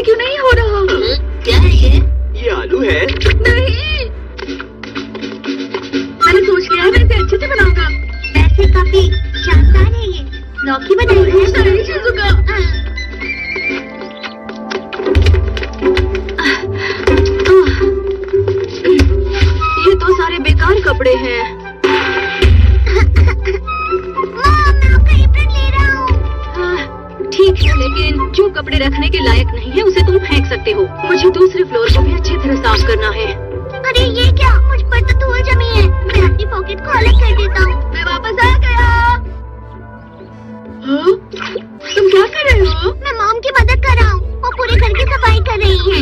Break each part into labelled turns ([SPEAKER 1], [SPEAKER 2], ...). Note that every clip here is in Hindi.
[SPEAKER 1] क्यों नहीं हो रहा?
[SPEAKER 2] क्या है ये?
[SPEAKER 3] ये आलू है।
[SPEAKER 1] नहीं, मैंने सोच लिया है, मैं इसे अच्छे से बनाऊंगा।
[SPEAKER 2] वैसे काफी शानदार है ये। लौकी बनाई है।
[SPEAKER 1] सही शिजुका। ये तो सारे बेकार कपड़े हैं। ठीक है, लेकिन जो कपड़े रखने के लायक नहीं है उसे तुम फेंक सकते हो। मुझे दूसरे फ्लोर को भी अच्छी तरह साफ करना है।
[SPEAKER 2] अरे ये क्या, मुझ पर तो धूल जमी है। मैं अपनी पॉकेट को अलग कर देता हूँ।
[SPEAKER 1] मैं वापस आ गया। हाँ? तुम क्या कर रहे हो?
[SPEAKER 2] मैं मॉम की मदद कर रहा हूँ। वो पूरे घर की सफाई कर रही है।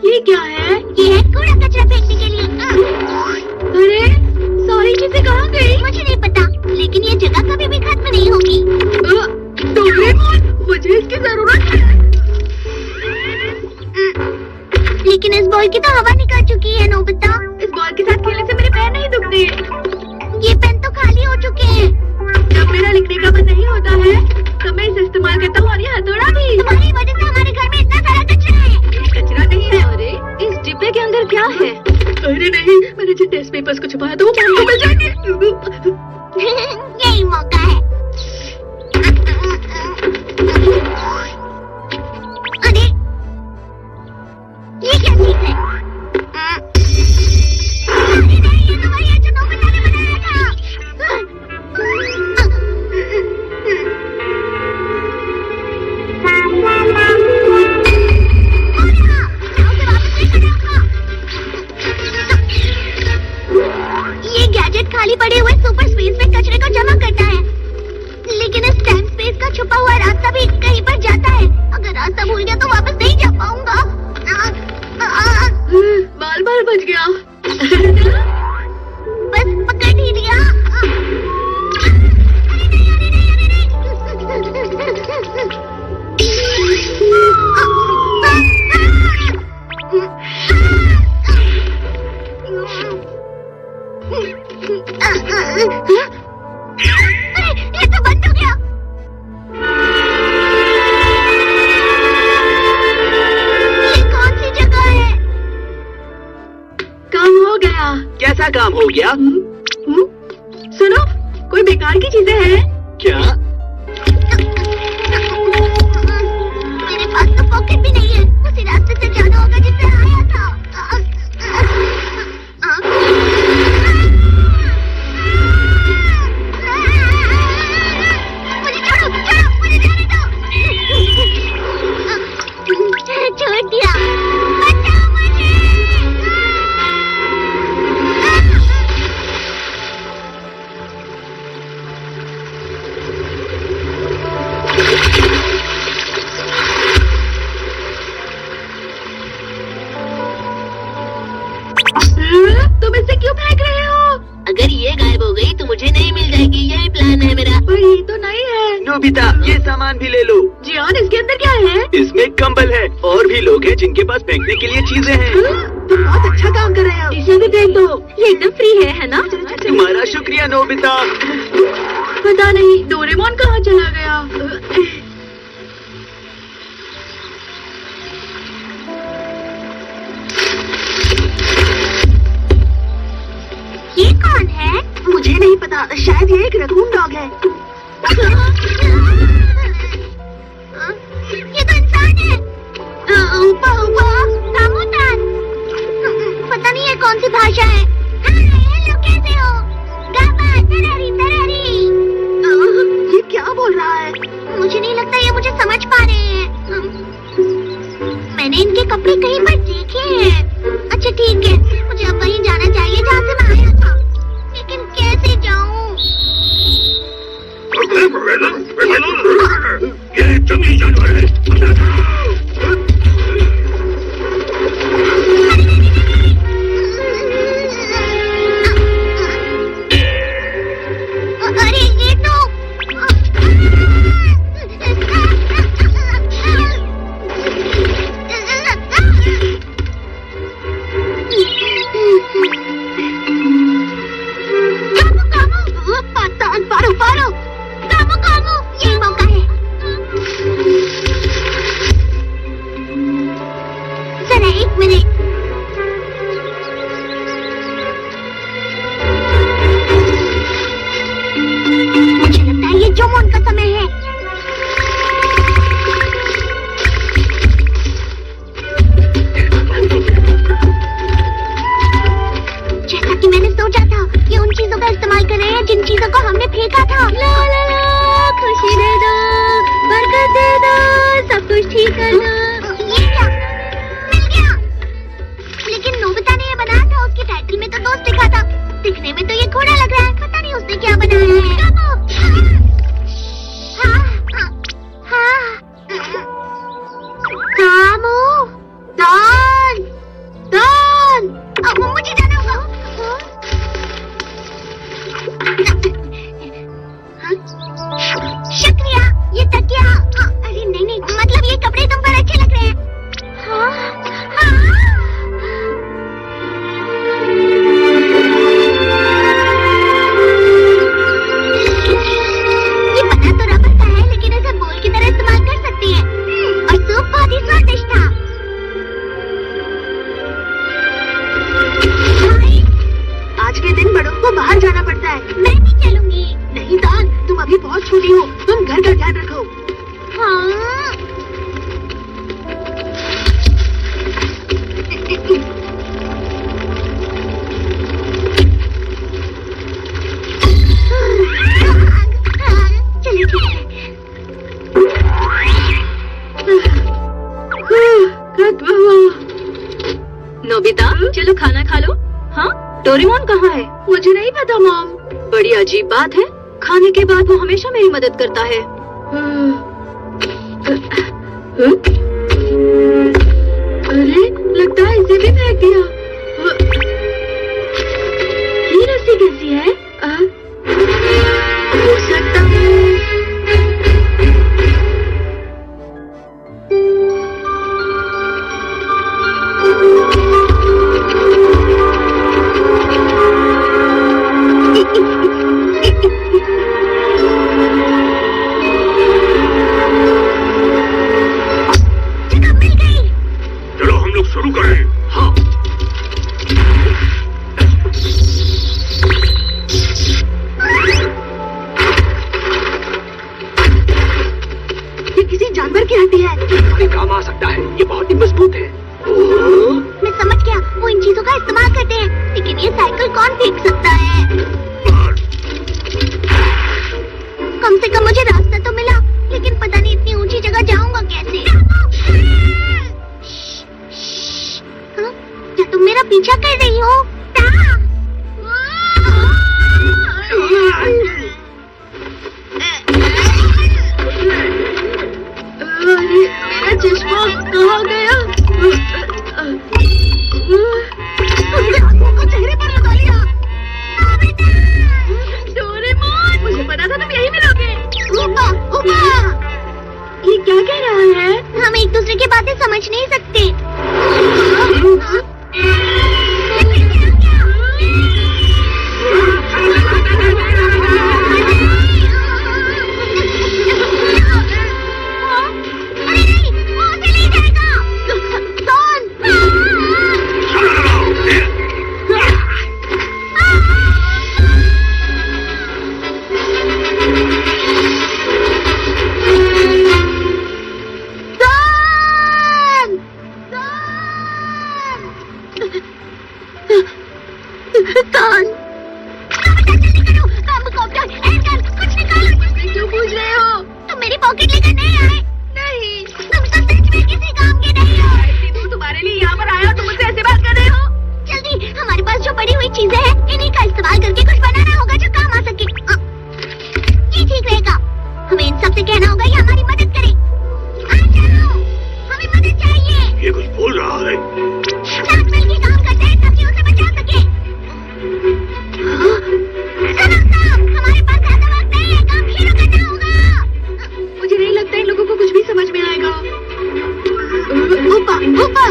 [SPEAKER 1] ये क्या है?
[SPEAKER 2] ये है कूड़ा कचरा फेंकने के लिए।
[SPEAKER 1] अरे सारी चीजें कहाँ गई?
[SPEAKER 2] मुझे नहीं पता, लेकिन ये जगह कभी भी खत्म नहीं होगी।
[SPEAKER 1] डोरेमोन, मुझे इसकी जरूरत है।
[SPEAKER 2] लेकिन इस बॉल की तो हवा निकल चुकी है नोबिता।
[SPEAKER 1] इस बॉल के साथ खेलने से मेरे पैर नहीं दुखते।
[SPEAKER 2] ये पेन तो खाली हो चुके हैं।
[SPEAKER 1] जब मेरा लिखने का मन नहीं होता है तब मैं इसे इस्तेमाल करता हूँ, और ये हथौड़ा भी।
[SPEAKER 2] तुम्हारी वजह से हमारे घर में इतना सारा कचरा है।
[SPEAKER 1] ये कचरा नहीं है। अरे इस डिब्बे के अंदर क्या है? अरे नहीं, मैंने जिन टेस्ट पेपर्स को छुपाया था वो मॉम को मिल जाएंगे।
[SPEAKER 2] यही मौका है। अरे ये क्या चीज है? अरे नहीं, ये तो वही है जो नोबिता ने बनाया था। ये गैजेट खाली पड़े हुए सुपर स्पेस में कचरे को जमा करता है, लेकिन इस टाइम स्पेस का छुपा हुआ रास्ता भी कहीं पर जाता है। अगर रास्ता भूल गया तो वापस नहीं जा पाऊंगा।
[SPEAKER 1] बाल बाल बच गया।
[SPEAKER 2] बस पकड़ ही लिया। ये तो बंद हो गया। ये कौन सी जगह है?
[SPEAKER 1] काम हो गया।
[SPEAKER 3] कैसा काम हो गया?
[SPEAKER 1] सुनो, कोई बेकार की चीजें हैं
[SPEAKER 3] क्या?
[SPEAKER 2] मेरे पास तो पॉकेट भी नहीं है। उसी रास्ते से जाना होगा जिससे आया था। मुझे छोड़ो, मुझे जाने दो। छोड़ दिया। बचाओ मुझे।
[SPEAKER 1] तुम इसे क्यों फेंक रहे हो?
[SPEAKER 2] अगर ये गायब हो गई तो मुझे नहीं मिल जाएगी। यही प्लान है मेरा।
[SPEAKER 1] पर ये तो नहीं है।
[SPEAKER 3] नोबिता, ये सामान भी ले लो।
[SPEAKER 1] जियान, इसके अंदर क्या है?
[SPEAKER 3] इसमें कंबल है। और भी लोग हैं जिनके पास फेंकने के लिए चीजें हैं।
[SPEAKER 1] तुम बहुत अच्छा काम कर रहे हो। इसे भी फेंक दो, ये एकदम फ्री है ना?
[SPEAKER 3] तुम्हारा शुक्रिया नोबिता।
[SPEAKER 1] पता नहीं डोरेमोन कहाँ चला गया।
[SPEAKER 2] ये कौन है?
[SPEAKER 1] मुझे नहीं पता, शायद ये एक रकून डॉग है।
[SPEAKER 2] ये तो इंसान है। पता नहीं है कौन सी भाषा है। हेलो, कैसे हो? गाबा, तरारी तरारी।
[SPEAKER 1] ये क्या बोल रहा है?
[SPEAKER 2] मुझे नहीं लगता ये मुझे समझ पा रहे हैं। मैंने इनके कपड़े कहीं पर देखे हैं। अच्छा ठीक है, मुझे अब वहीं जाना चाहिए जहाँ से मैं आया था, लेकिन कैसे जाऊँ?
[SPEAKER 4] ये जंगली जानवर है।
[SPEAKER 2] अरे ये तो पारो, यही मौका है। दिखने में तो ये घोड़ा लग रहा है, पता नहीं उसने क्या बनाया है। कामो, डॉन, डॉन, मुझे जाना होगा। शुक्रिया, ये तकिया। अरे नहीं नहीं, मतलब ये कपड़े तुम पर अच्छे लग रहे हैं। ये बना तो रबर का है, लेकिन इसे बोल की तरह इस्तेमाल कर सकती है। और सूप बहुत ही स्वादिष्ट था। आज के दिन बड़ों को बाहर जाना पड़ता है। मैं भी चलूंगी। नहीं दान, तुम अभी बहुत छोटी हो, तुम घर का ध्यान रखो। हाँ। चलिए ठीक है।
[SPEAKER 1] नोबिता, चलो खाना खा लो। हाँ, डोरेमोन कहाँ है? मुझे नहीं पता मॉम। बड़ी अजीब बात है, खाने के बाद वो हमेशा मेरी मदद करता है। अरे लगता है इसे भी फेंक दिया। ये रस्सी कैसी है? हो सकता है
[SPEAKER 4] चलो हम लोग शुरू करें। हाँ।
[SPEAKER 2] ये किसी जानवर की हड्डी है।
[SPEAKER 3] ये काम आ सकता है, ये बहुत ही मजबूत है।
[SPEAKER 2] मैं समझ गया, वो इन चीजों का इस्तेमाल करते हैं, लेकिन ये साइकिल कौन फेंक सकता है? कम से कम मुझे रास्ता तो मिला, लेकिन पता नहीं इतनी ऊंची जगह जाऊंगा कैसे। हाँ? क्या तुम मेरा पीछा कर रही हो?
[SPEAKER 1] अरे मेरा चश्मा कहाँ गया?
[SPEAKER 2] तुमने आंखों को चेहरे पर लगा लिया।
[SPEAKER 1] डोरेमोन, मुझे पता था तुम यही मिलोगे।
[SPEAKER 2] ऊपर, ऊपर।
[SPEAKER 1] ये क्या कह रहा है?
[SPEAKER 2] हम एक दूसरे की बातें समझ नहीं सकते। अरे नहीं, वो उसे ले जाएगा। डॉन।
[SPEAKER 1] क्यों पूछ रहे हो?
[SPEAKER 2] तुम मेरी पॉकेट लेकर नहीं आए?
[SPEAKER 1] नहीं,
[SPEAKER 2] तुम तो सच में किसी काम के नहीं हो।
[SPEAKER 1] मैं तुम्हारे लिए यहाँ पर आया और तुम मुझसे ऐसे बात कर रहे हो?
[SPEAKER 2] जल्दी, हमारे पास जो पड़ी हुई चीजें हैं, इन्हीं का इस्तेमाल करके कुछ बनाना होगा जो काम आ सके। ये ठीक रहेगा। हमें इन सब से कहना होगा ये हमारी मदद करें। आ जाओ, हमें मदद चाहिए।
[SPEAKER 4] ये कुछ बोल रहा है।
[SPEAKER 2] साथ मिलकर काम करते हैं ताकि उसे बचा सके। सुनो सब, हमारे पास ज्यादा वक्त नहीं है, काम शुरू करना होगा।
[SPEAKER 1] मुझे नहीं लगता इन लोगों को कुछ भी समझ में आएगा।
[SPEAKER 2] ऊपर, ऊपर।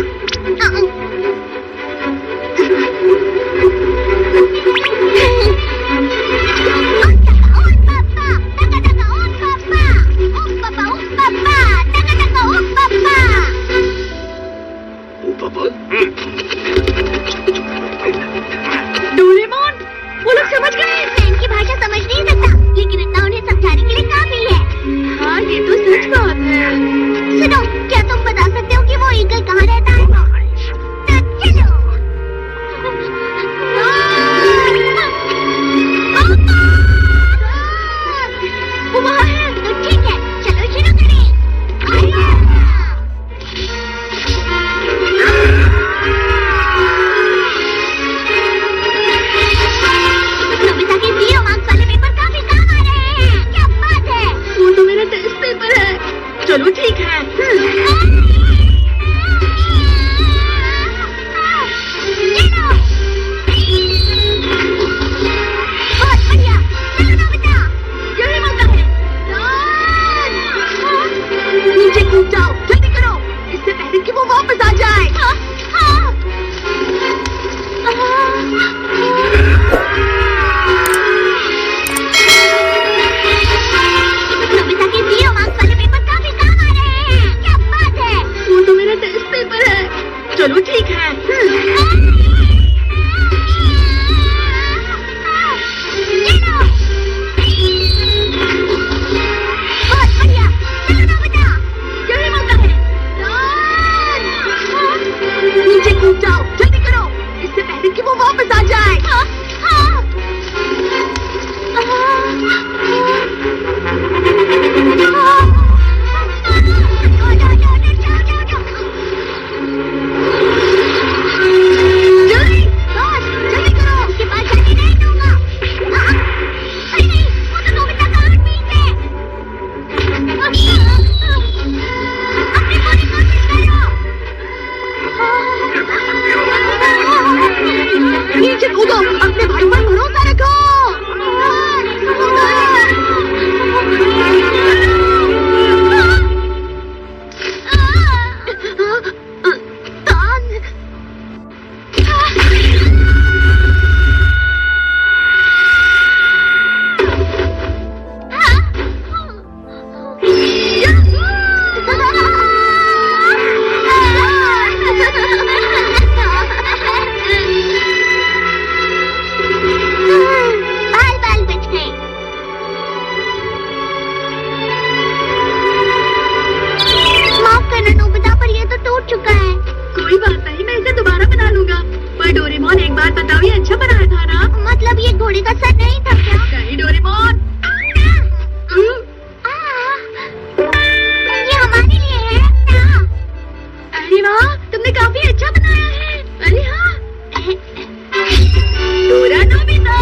[SPEAKER 2] अपने भाई पर भरोसा रखो। बाल बच गए। माफ करना नोबिता, पर ये तो टूट चुका है।
[SPEAKER 1] कोई बात नहीं, मैं इसे दोबारा बना लूंगा। पर डोरेमोन एक बात बताओ, ये अच्छा बनाया था ना?
[SPEAKER 2] मतलब ये घोड़े का सर नहीं था क्या?
[SPEAKER 1] नहीं डोरेमोन।
[SPEAKER 2] ये हमारे लिए है ना?
[SPEAKER 1] अरे वाह, तुमने काफी अच्छा बनाया है। अरे हाँ, डोरा नोबिता,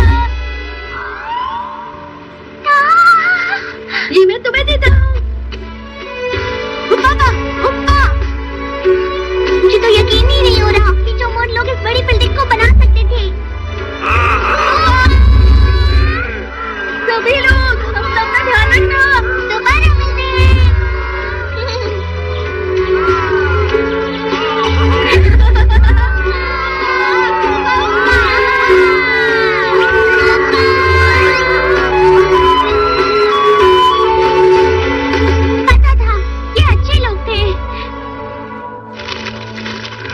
[SPEAKER 1] ये मैं तुम्हें देता हूँ।
[SPEAKER 2] मुझे तो यकीन ही नहीं हो रहा कि जो मोड़ लोग इस बड़ी बिल्डिंग को बना सकते थे।
[SPEAKER 1] सभी लोग अपना ध्यान रखना।
[SPEAKER 2] दोबारा मिलते हैं। पता था, ये अच्छे लोग थे।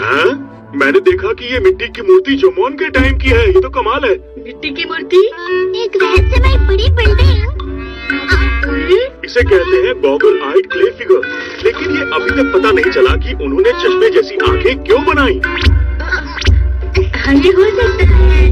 [SPEAKER 4] हाँ? मैंने देखा कि ये मिट्टी की मूर्ति जोमोन के टाइम की है। ये तो कमाल है।
[SPEAKER 1] मिट्टी की मूर्ति?
[SPEAKER 2] एक रहस्यमय बड़ी बिल्डिंग।
[SPEAKER 4] इसे कहते हैं गॉगल आइड क्ले फिगर। लेकिन ये अभी तक पता नहीं चला कि उन्होंने चश्मे जैसी आंखें क्यों बनाई।
[SPEAKER 1] हाँ, ये हो सकता है।